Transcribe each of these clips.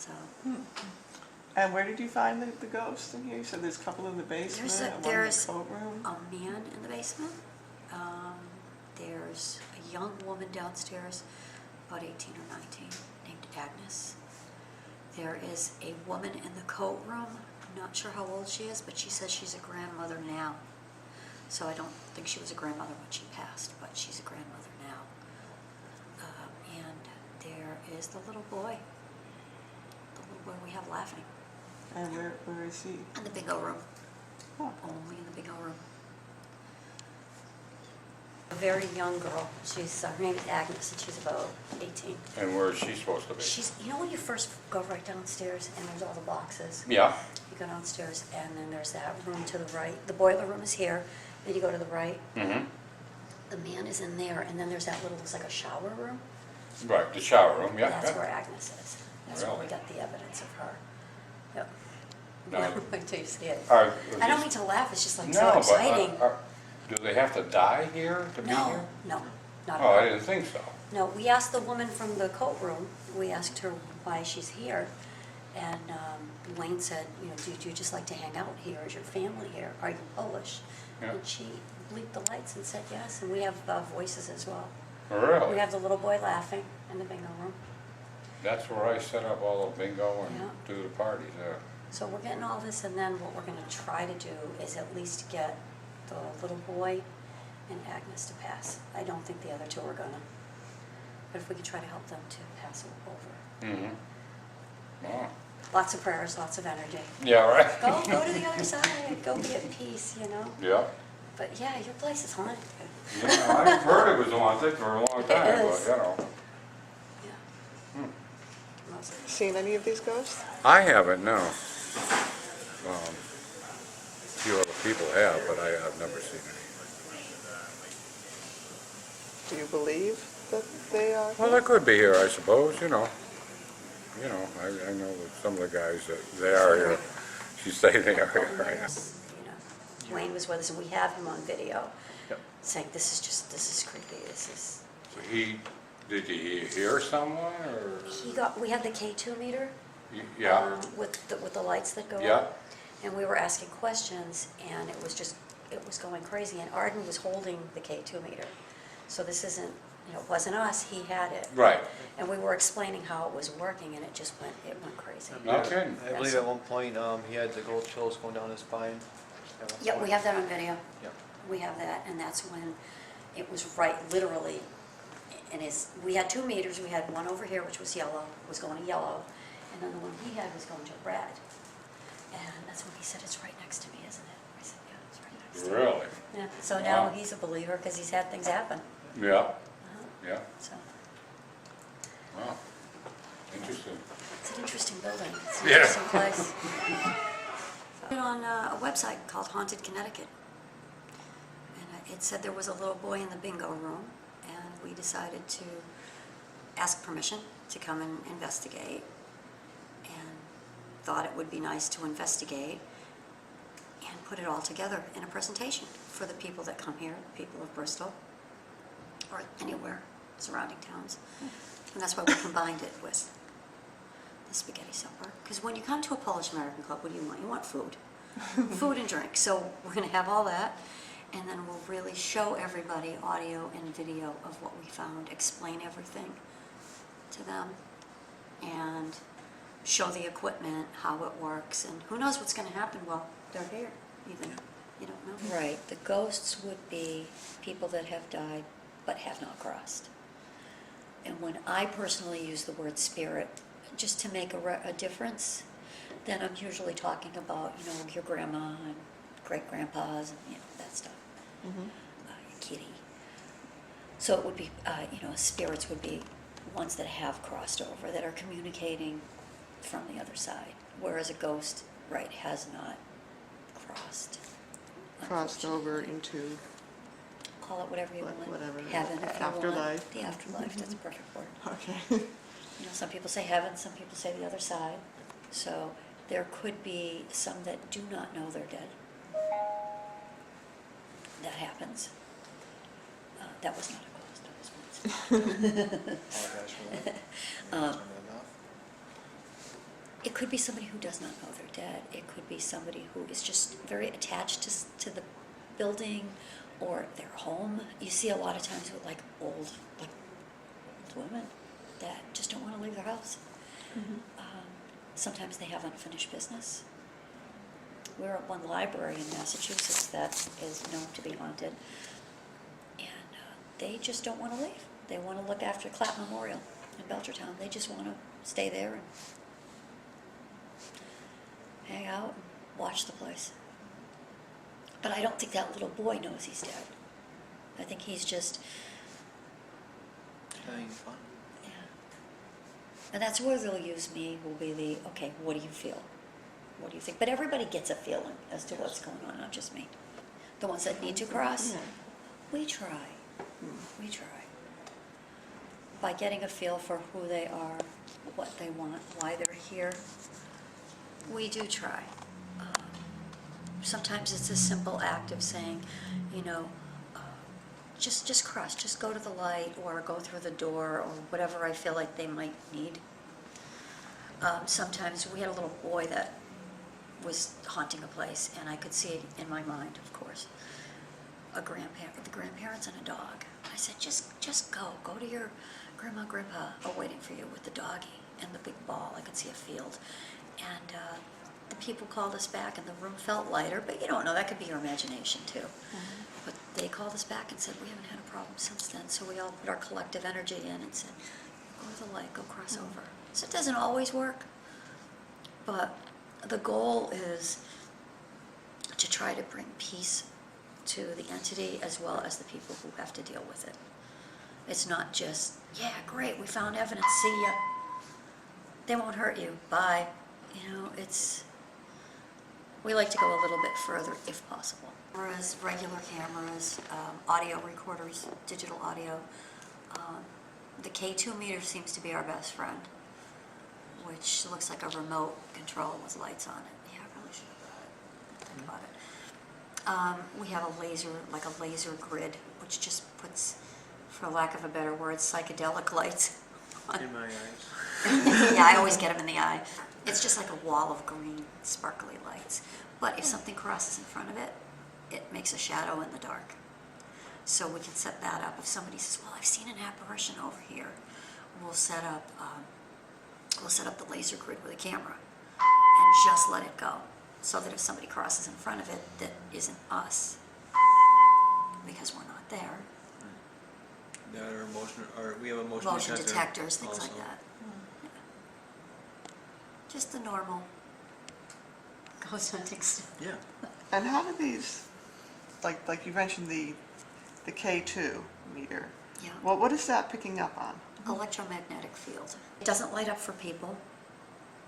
So And where did you find the ghost in here? You said there's a couple in the basement, there's one in the coat room. a man in the basement. There's a young woman downstairs, about 18 or 19, named Agnes. There is a woman in the coat room. I'm not sure how old she is, but she says she's a grandmother now. So I don't think she was a grandmother when she passed, but she's a grandmother now. And there is the little boy we have laughing. And where is he? In the bingo room. Oh. Only in the bingo room. A very young girl. Her name is Agnes, and she's about 18. And where is she supposed to be? You know when you first go right downstairs and there's all the boxes? Yeah. You go downstairs and then there's that room to the right. The boiler room is here, then you go to the right. Mm-hmm. The man is in there, and then there's that little, looks like a shower room. Right, the shower room, yeah. That's yeah. where Agnes is. That's where we Really? got the evidence of her. Yep. No. Wait till you see it. Are I don't these- mean to laugh, it's just like No, so but exciting. do they have to die here to be No, here? no, not at Oh, I all. didn't think so. No, we asked the woman from the coat room, we asked her why she's here, and Wayne said, do you just like to hang out here? Is your family here? Are you Polish? Yeah. And she bleeped the lights and said yes, and we have voices as well. Really? We have the little boy laughing in the bingo room. That's where I set up all the bingo and Yeah. do the parties there. So we're getting all this, and then what we're gonna try to do is at least get the little boy and Agnes to pass. I don't think the other two are gonna, but if we could try to help them to pass it over. Mm-hmm. Oh. Lots of prayers, lots of energy. Yeah, right? Go to the other side, go be at peace, Yeah. But yeah, your place is haunted. Yeah, I've heard it was haunted for a long time, is. but, you know. Yeah. Hmm. Mostly. Seen any of these ghosts? I haven't, no. A few other people have, but I've never seen any. Do you believe that they are? Well, they could be here, I suppose, you know. I know that some of the guys that they are here, you say they are here right now. Wayne was with us, and we have him on video, Yep. saying, this is creepy, this is. Did he hear someone, or? We had the K2 meter. Yeah, With the lights that go yeah, up. And we were asking questions, and it was going crazy, and Arden was holding the K2 meter. So this isn't, it wasn't us, he had it. right. And we were explaining how it was working, and it went crazy. No kidding. I believe at one point, he had the gold chills going down his spine. at one Yeah, we point. have that on video. Yep. We have that, and that's when it was right, literally, we had two meters, we had one over here, which was yellow, was going to yellow, and then the one he had was going to red. And that's when he said, it's right next to me, isn't it? I said, yeah, it's right next to me. Really? Yeah, so now Wow. he's a believer, because he's had things happen. Yeah, Uh-huh. yeah. So, Wow. Interesting. it's an interesting building, it's an Yeah. interesting place. So, on a website called Haunted Connecticut. And it said there was a little boy in the bingo room, and we decided to ask permission to come and investigate, and thought it would be nice to investigate and put it all together in a presentation for the people that come here, the people of Bristol, or anywhere surrounding towns. And that's why we combined it with the spaghetti supper. Because when you come to a Polish American club, what do you want? You want food. Food and drink. So we're going to have all that, and then we'll really show everybody audio and video of what we found, explain everything to them, and show the equipment, how it works, and who knows what's going to happen while they're here, even. You don't know. Right. The ghosts would be people that have died but have not crossed. And when I personally use the word spirit, just to make a difference, then I'm usually talking about, your grandma and great-grandpas and, that stuff. Your kitty. So it would be, spirits would be ones that have crossed over, that are communicating from the other side, whereas a ghost, right, has not crossed. Crossed over unfortunately. into, Call it whatever you want. Whatever. Heaven, if you want. Afterlife. The afterlife, that's a perfect word. okay. Some people say heaven, some people say the other side. So there could be some that do not know they're dead. That happens. That was not a ghost, that was once. Apologize for that. Um, Turn that off. It could be somebody who does not know they're dead. It could be somebody who is just very attached to the building or their home. You see a lot of times with like old women that just don't want to leave their house. Sometimes they have unfinished business. We're at one library in Massachusetts that is known to be haunted, and they just don't want to leave. They want to look after Clapp Memorial in Belchertown. They just want to stay there and hang out and watch the place. But I don't think that little boy knows he's dead. I think he's just, Having fun. yeah. And that's where they'll use me, will be the, okay, what do you feel? What do you think? But everybody gets a feeling as to what's going on, not just me. The ones that need to cross, Yeah. we try. We try. By getting a feel for who they are, what they want, why they're here, we do try. Sometimes it's a simple act of saying, you know, just cross, just go to the light or go through the door or whatever I feel like they might need. Sometimes we had a little boy that was haunting a place, and I could see it in my mind, of course. The grandparents and a dog. I said, just go to your grandma, grandpa are waiting for you with the doggy and the big ball. I could see a field. And the people called us back, and the room felt lighter, but you don't know, that could be your imagination too. But they called us back and said, we haven't had a problem since then, so we all put our collective energy in and said, go to the light, go cross over. So it doesn't always work, but the goal is to try to bring peace to the entity as well as the people who have to deal with it. It's not just, yeah, great, we found evidence, see ya. They won't hurt you, bye. You know, we like to go a little bit further if possible. Cameras, regular cameras, audio recorders, digital audio. The K2 meter seems to be our best friend, which looks like a remote control with lights on it. Yeah, I probably should have brought it. Think about it. We have a laser grid, which just puts, for lack of a better word, psychedelic lights on. In my eyes. Yeah, I always get them in the eye. It's just like a wall of green, sparkly lights. But if something crosses in front of it, it makes a shadow in the dark. So we can set that up. If somebody says, well, I've seen an apparition over here, we'll set up the laser grid with a camera and just let it go. So that if somebody crosses in front of it that isn't us, because we're not there, That or motion, or we have a motion motion detector detectors, things like also. that. Yeah. Just the normal ghost hunting stuff. Yeah. And how do these, like you mentioned the K2 meter, Yeah. what is that picking up on? Electromagnetic field. It doesn't light up for people.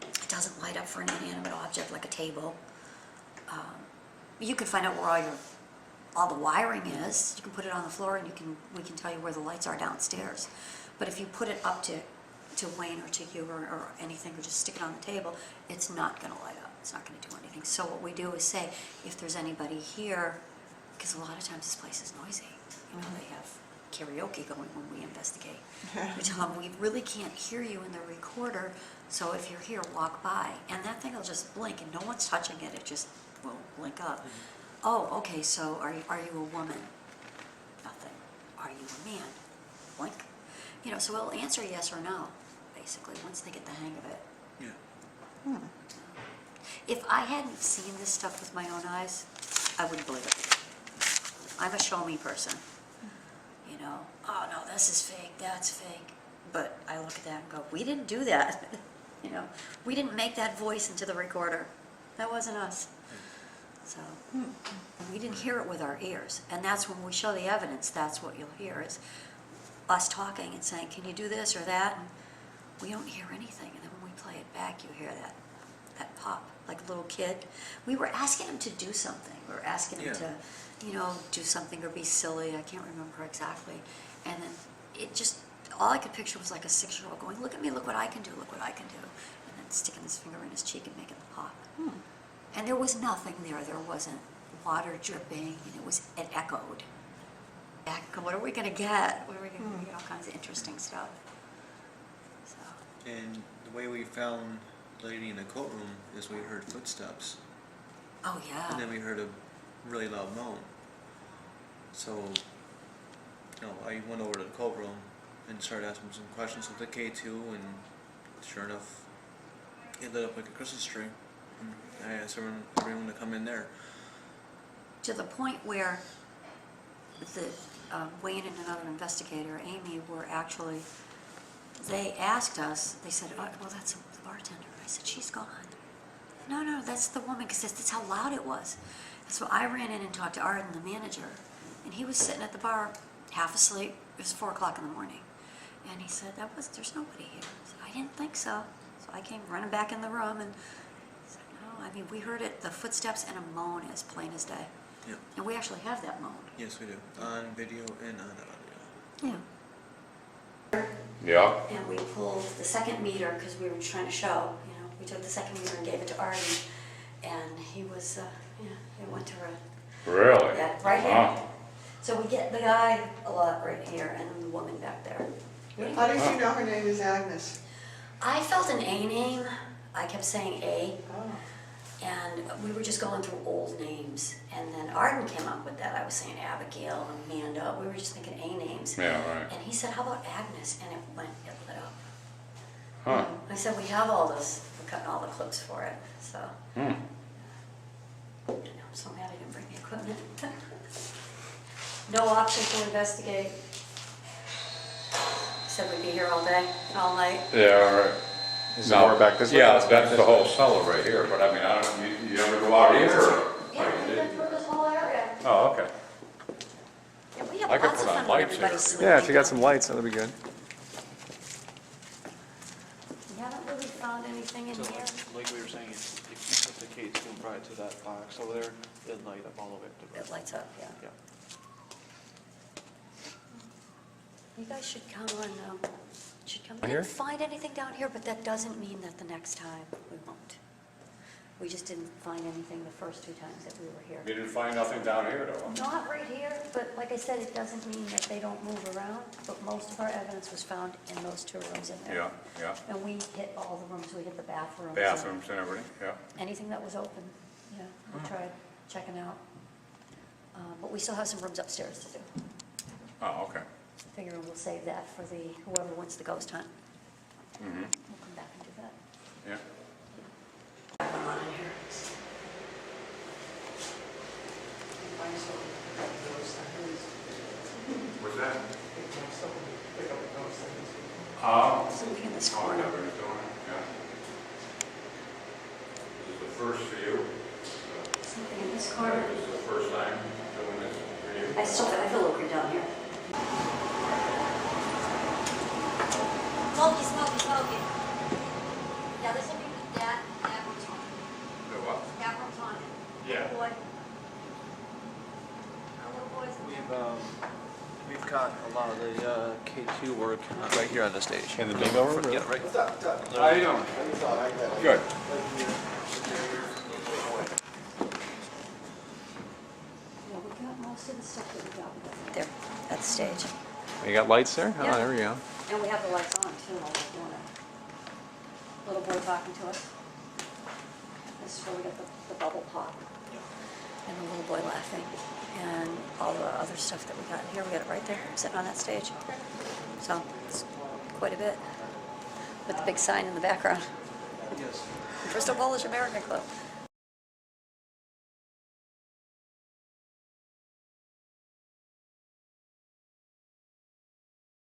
It doesn't light up for an inanimate object like a table. You can find out where all the wiring is. You can put it on the floor, and we can tell you where the lights are downstairs. But if you put it up to Wayne or to you or anything, or just stick it on the table, it's not going to light up. It's not going to do anything. So what we do is say, if there's anybody here, because a lot of times this place is noisy. You know, they have karaoke going when we investigate. We tell them, we really can't hear you in the recorder, so if you're here, walk by. And that thing will just blink, and no one's touching it. It just will blink up. Oh, okay, so are you a woman? Nothing. Are you a man? Blink. You know, so it'll answer yes or no, basically, once they get the hang of it. Yeah. If I hadn't seen this stuff with my own eyes, I wouldn't believe it. I'm a show me person. You know, oh no, this is fake, that's fake. But I look at that and go, we didn't do that. You know, we didn't make that voice into the recorder. That wasn't us. So, we didn't hear it with our ears. And that's when we show the evidence, that's what you'll hear, is us talking and saying, can you do this or that? And we don't hear anything. And then when we play it back, you hear that pop, like a little kid. We were asking him to do something. We were asking him to, you know, do something or be silly. I can't remember exactly. And then it just, all I could picture was like a 6-year-old going, look at me, look what I can do, look what I can do. And then sticking his finger in his cheek and making the pop. And there was nothing there. There wasn't water dripping, and it echoed. What are we going to get? What are we going to get? All kinds of interesting stuff. So. And the way we found lady in the courtroom is we heard footsteps. Oh, And yeah. then we heard a really loud moan. So, I went over to the courtroom and started asking some questions with the K2, and sure enough, it lit up like a Christmas tree. And I asked everyone to come in there. To the point where the Wayne and another investigator, Amy, were actually, they asked us, they said, oh, well, that's the bartender. I said, she's gone. No, that's the woman, because that's how loud it was. So I ran in and talked to Arden, the manager, and he was sitting at the bar, half asleep. It was 4 o'clock in the morning. And he said, there's nobody here. I said, I didn't think so. So I came running back in the room and said, no, I mean, we heard it, the footsteps and a moan as plain as day. Yeah. And we actually have that moan. Yes, we do. On video and on audio. Yeah. Yeah. And we pulled the second meter because we were trying to show, we took the second meter and gave it to Arden. And he was, it went to Really? yeah, right here. Wow. So we get the guy a lot right here and the woman back there. How did you know her name is Agnes? I felt an A name. I kept saying A. Oh. And we were just going through old names. And then Arden came up with that. I was saying Abigail and Amanda. We were just thinking A names. Yeah, right. And he said, how about Agnes? And it lit up. Huh. I said, we have all this. We're cutting all the clips for it. So, I'm so mad I didn't bring the equipment. No option to investigate. Said we'd be here all day, all night. Yeah, all right. Is there more back this way? Yeah, that's the whole cellar right here, but I mean, I don't, you ever go out here or? Yeah, we've been through this whole area. Oh, okay. Yeah, we have I could lots of put on fun when lights here. everybody's sleeping. Yeah, if you got some lights, that'll be good. We haven't really found anything in So, here. like we were saying, if you put the K2 and brought it to that box over there, it'd light up all of it. It lights up, yeah. Yeah. You guys should come on, should come. We Here? didn't find anything down here, but that doesn't mean that the next time we won't. We just didn't find anything the first 2 times that we were here. You didn't find nothing down here though? Not right here, but like I said, it doesn't mean that they don't move around, but most of our evidence was found in those 2 rooms in there. Yeah, yeah. And we hit all the rooms, we hit the bathrooms. Bathrooms and everything, yeah. Anything that was open, yeah, we tried checking out. But we still have some rooms upstairs to do. Oh, okay. Figure we'll save that for whoever wants the ghost hunt. Mm-hmm. We'll come back and do that. Yeah. Come on in here. What's that? Something in this Oh, I corner. know what he's doing, yeah. This is the first for you. Something in this corner. This is the first time doing this for you. I feel a little creeped down here. Smoky. Yeah, this will be that room's haunted. The what? That room's haunted. Yeah. Boy. Our little boy's in there. We've got a lot of the K2 work right here on the stage. In the bingo room, really? Yeah, right. How you doing? Good. Yeah, we got most of the stuff that we got there at the stage. You got lights there? Yeah. Oh, there we go. And we have the lights on too, while we're doing it. Little boy talking to us. This is where we got the bubble pop. And the little boy laughing. And all the other stuff that we got here, we got it right there, sitting on that stage. So, it's quite a bit. With the big sign in the background. Yes. Bristol Polish American Club.